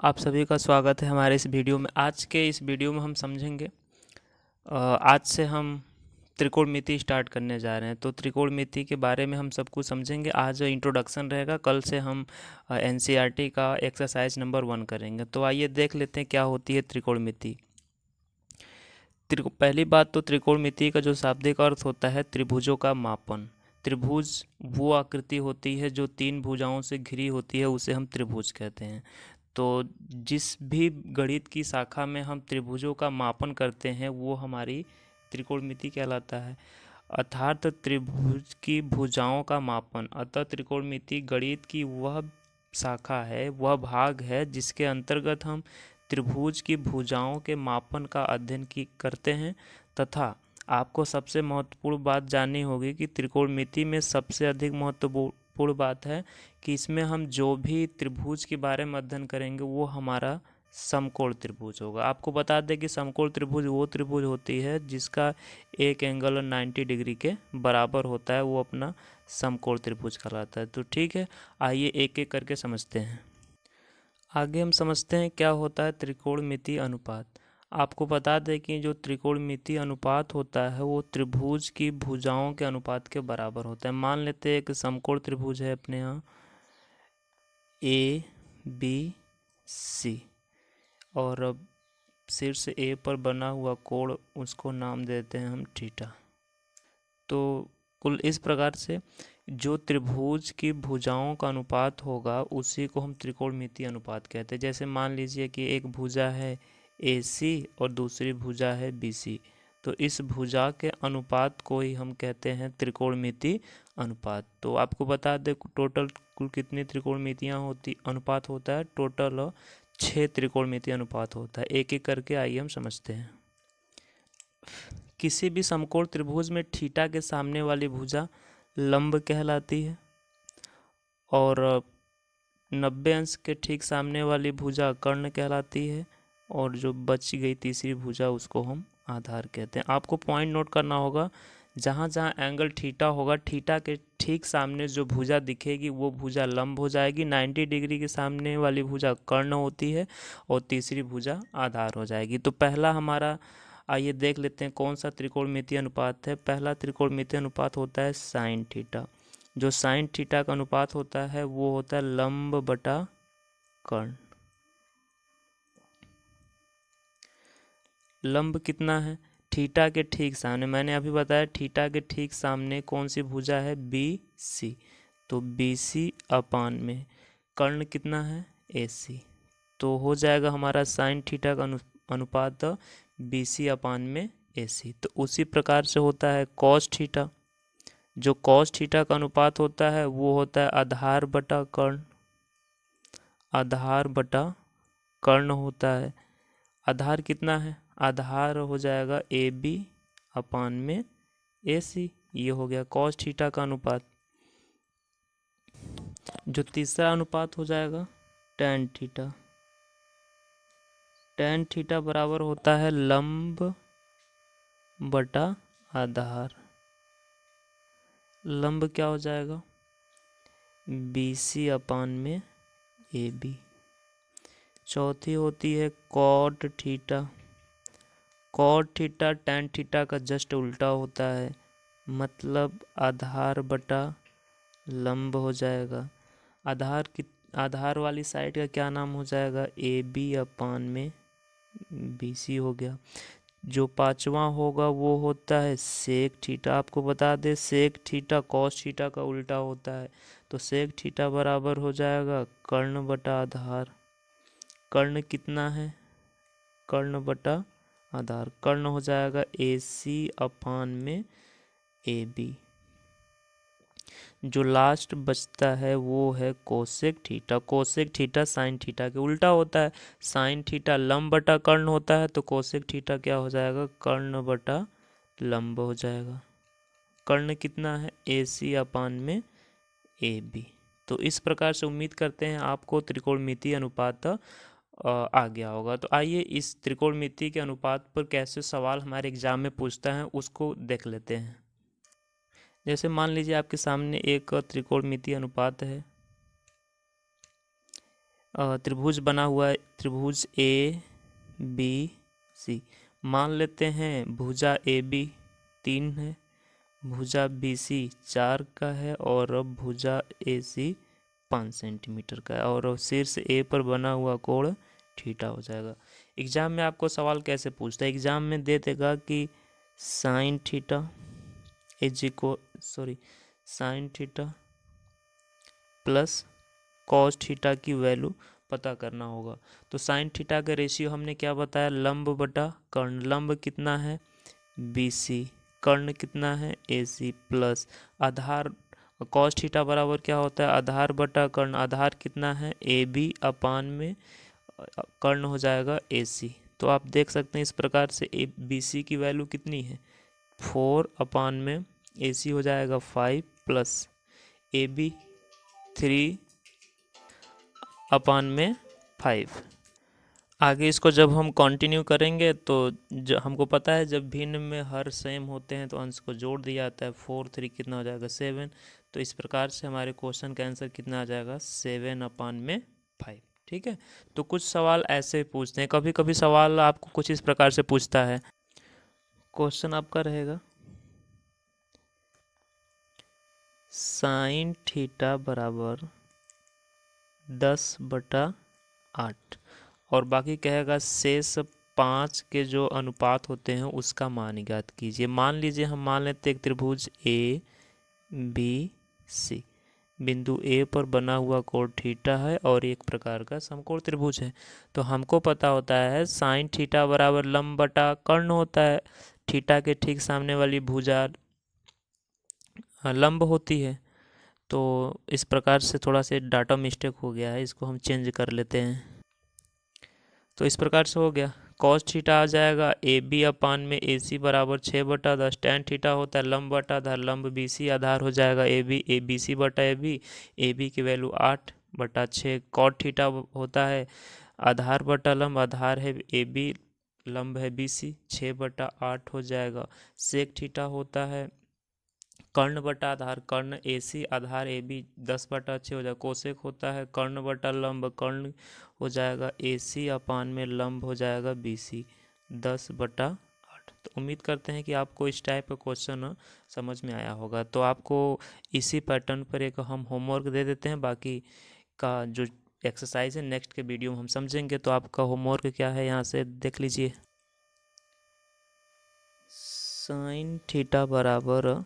आप सभी का स्वागत है हमारे इस वीडियो में। आज के इस वीडियो में हम समझेंगे आज से हम त्रिकोणमिति स्टार्ट करने जा रहे हैं। तो त्रिकोणमिति के बारे में हम सब कुछ समझेंगे। आज इंट्रोडक्शन रहेगा, कल से हम एनसीईआरटी का एक्सरसाइज नंबर 1 करेंगे। तो आइए देख लेते हैं क्या होती है त्रिकोणमिति। पहली बात तो त्रिकोणमिति का जो शाब्दिक अर्थ होता है त्रिभुजों का मापन। त्रिभुज वो आकृति होती है जो 3 भुजाओं से घिरी होती है, उसे हम त्रिभुज कहते हैं। तो जिस भी गणित की शाखा में हम त्रिभुजों का मापन करते हैं वो हमारी त्रिकोणमिति कहलाता है। अर्थात त्रिभुज की भुजाओं का मापन। अतः त्रिकोणमिति गणित की वह शाखा है, वह भाग है जिसके अंतर्गत हम त्रिभुज की भुजाओं के मापन का अध्ययन करते हैं। तथा आपको सबसे महत्वपूर्ण बात जाननी होगी कि त्रिकोणमिति में सबसे अधिक महत्वपूर्ण बात है कि इसमें हम जो भी त्रिभुज के बारे में अध्ययन करेंगे वो हमारा समकोण त्रिभुज होगा। आपको बता दें कि समकोण त्रिभुज वो त्रिभुज होती है जिसका एक एंगल 90 डिग्री के बराबर होता है, वो अपना समकोण त्रिभुज कहलाता है। तो ठीक है, आइए एक एक करके समझते हैं। आगे हम समझते हैं क्या होता है त्रिकोणमिति अनुपात। आपको बता दें कि जो त्रिकोणमिति अनुपात होता है वो त्रिभुज की भुजाओं के अनुपात के बराबर होता है। मान लेते हैं एक समकोण त्रिभुज है अपने यहाँ ए बी सी, और अब शीर्ष ए पर बना हुआ कोण उसको नाम देते हैं हम थीटा। तो कुल इस प्रकार से जो त्रिभुज की भुजाओं का अनुपात होगा उसी को हम त्रिकोणमिति अनुपात कहते हैं। जैसे मान लीजिए कि एक भुजा है AC और दूसरी भुजा है BC, तो इस भुजा के अनुपात को ही हम कहते हैं त्रिकोणमिति अनुपात। तो आपको बता दें टोटल कुल कितनी त्रिकोणमितियाँ अनुपात होता है। टोटल 6 त्रिकोणमिति अनुपात होता है। एक एक करके आइए हम समझते हैं। किसी भी समकोण त्रिभुज में थीटा के सामने वाली भुजा लंब कहलाती है, और 90 अंश के ठीक सामने वाली भुजा कर्ण कहलाती है, और जो बच गई तीसरी भुजा उसको हम आधार कहते हैं। आपको पॉइंट नोट करना होगा, जहाँ जहाँ एंगल थीटा होगा थीटा के ठीक सामने जो भुजा दिखेगी वो भुजा लंब हो जाएगी। 90 डिग्री के सामने वाली भुजा कर्ण होती है और तीसरी भुजा आधार हो जाएगी। तो पहला हमारा, आइए देख लेते हैं कौन सा त्रिकोणमिति अनुपात है। पहला त्रिकोणमिति अनुपात होता है साइन थीटा। जो साइन थीटा का अनुपात होता है वो होता है लंब बटा कर्ण। लंब कितना है? थीटा के ठीक सामने, मैंने अभी बताया थीटा के ठीक सामने कौन सी भुजा है? BC। तो BC अपान में कर्ण कितना है? AC। तो हो जाएगा हमारा साइन थीटा का अनुपात BC अपान में AC। तो उसी प्रकार से होता है कॉस थीटा। जो कॉस थीटा का अनुपात होता है वो होता है आधार बटा कर्ण। आधार बटा कर्ण होता है। आधार कितना है? आधार हो जाएगा AB अपान में AC। ये हो गया कॉस थीटा का अनुपात। जो तीसरा अनुपात हो जाएगा टैन थीटा। टैन थीटा बराबर होता है लंब बटा आधार। लंब क्या हो जाएगा? BC अपान में AB। चौथी होती है cot theta. Cot theta tan theta का जस्ट उल्टा होता है, मतलब आधार बटा लंब हो जाएगा। आधार वाली साइड का क्या नाम हो जाएगा? AB अपान में BC हो गया। जो पांचवा होगा वो होता है सेक थीटा। आपको बता दें सेक थीटा कॉस थीटा का उल्टा होता है, तो सेक थीटा बराबर हो जाएगा कर्ण बटा आधार। कर्ण कितना है? कर्ण बटा आधार। कर्ण हो जाएगा AC अपान में AB। जो लास्ट बचता है वो है cosec theta. Cosec theta sine theta के उल्टा होता है। साइन थीटा लंब बटा कर्ण होता है, तो कोसेक थीटा क्या हो जाएगा? कर्ण बटा लंब हो जाएगा। कर्ण कितना है? AC अपान में AB। तो इस प्रकार से उम्मीद करते हैं आपको त्रिकोणमिति अनुपात आ गया होगा। तो आइए इस त्रिकोणमिति के अनुपात पर कैसे सवाल हमारे एग्जाम में पूछता है उसको देख लेते हैं। जैसे मान लीजिए आपके सामने एक त्रिकोणमिति अनुपात है त्रिभुज बना हुआ है, त्रिभुज ए बी सी। मान लेते हैं भुजा ए बी 3 है, भुजा बी सी 4 का है और भुजा ए सी 5 सेंटीमीटर का है और शीर्ष ए पर बना हुआ कोण थीटा हो जाएगा। एग्जाम में आपको सवाल कैसे पूछता है? एग्जाम में दे देगा कि sine theta sine theta plus cos theta की वैल्यू पता करना होगा। तो साइन थीटा का रेशियो हमने क्या बताया? लंब बटा कर्ण। लंब कितना है? BC। कर्ण कितना है? AC प्लस आधार कॉस थीटा बराबर क्या होता है? आधार बटा कर्ण। आधार कितना है? AB अपान में कर्ण हो जाएगा AC। तो आप देख सकते हैं इस प्रकार से BC की वैल्यू कितनी है? 4 अपान में AC हो जाएगा 5 प्लस AB 3 अपान में 5। आगे इसको जब हम कंटिन्यू करेंगे तो हमको पता है जब भिन्न में हर सेम होते हैं तो अंश को जोड़ दिया जाता है। 4 3 कितना हो जाएगा? 7। तो इस प्रकार से हमारे क्वेश्चन का आंसर कितना आ जाएगा? 7 अपान में 5। ठीक है, तो कुछ सवाल ऐसे पूछते हैं, कभी कभी सवाल आपको कुछ इस प्रकार से पूछता है। क्वेश्चन आपका रहेगा साइन थीटा बराबर 10/8 और बाकी कहेगा शेष 5 के जो अनुपात होते हैं उसका मान ज्ञात कीजिए। मान लीजिए हम मान लेते हैं एक त्रिभुज ए बी सी, बिंदु ए पर बना हुआ कोण थीटा है और एक प्रकार का समकोण त्रिभुज है। तो हमको पता होता है साइन थीटा बराबर लंब बटा कर्ण होता है। थीटा के ठीक सामने वाली भुजा लंब होती है। तो इस प्रकार से थोड़ा सा डाटा मिस्टेक हो गया है, इसको हम चेंज कर लेते हैं। तो इस प्रकार से हो गया। कॉस थीटा आ जाएगा ए बी अपान में ए सी बराबर 6/10। टैन थीटा होता है लंब बटा आधार, लंब बी सी आधार हो जाएगा ए बी सी बटा ए बी की वैल्यू 8/6। कॉट थीटा होता है आधार बटा लंब, आधार है ए बी, लंब है बी सी, 6/8 हो जाएगा। सेक थीटा होता है कर्ण बटा आधार, कर्ण ए सी आधार ए बी 10/6 हो जाएगा। कोसेक होता है कर्ण बटा लंब, कर्ण हो जाएगा ए सी अपान में लंब हो जाएगा बी सी 10/8। तो उम्मीद करते हैं कि आपको इस टाइप का क्वेश्चन समझ में आया होगा। तो आपको इसी पैटर्न पर एक हम होमवर्क दे देते हैं, बाकी का जो एक्सरसाइज है नेक्स्ट के वीडियो में हम समझेंगे। तो आपका होमवर्क क्या है यहाँ से देख लीजिए। साइन थीटा बराबर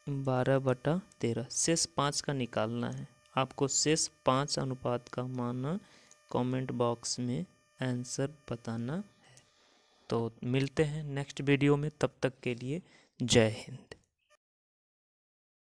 12/13 शेष 5 का निकालना है। आपको शेष 5 अनुपात का मान कमेंट बॉक्स में आंसर बताना है। तो मिलते हैं नेक्स्ट वीडियो में, तब तक के लिए जय हिंद।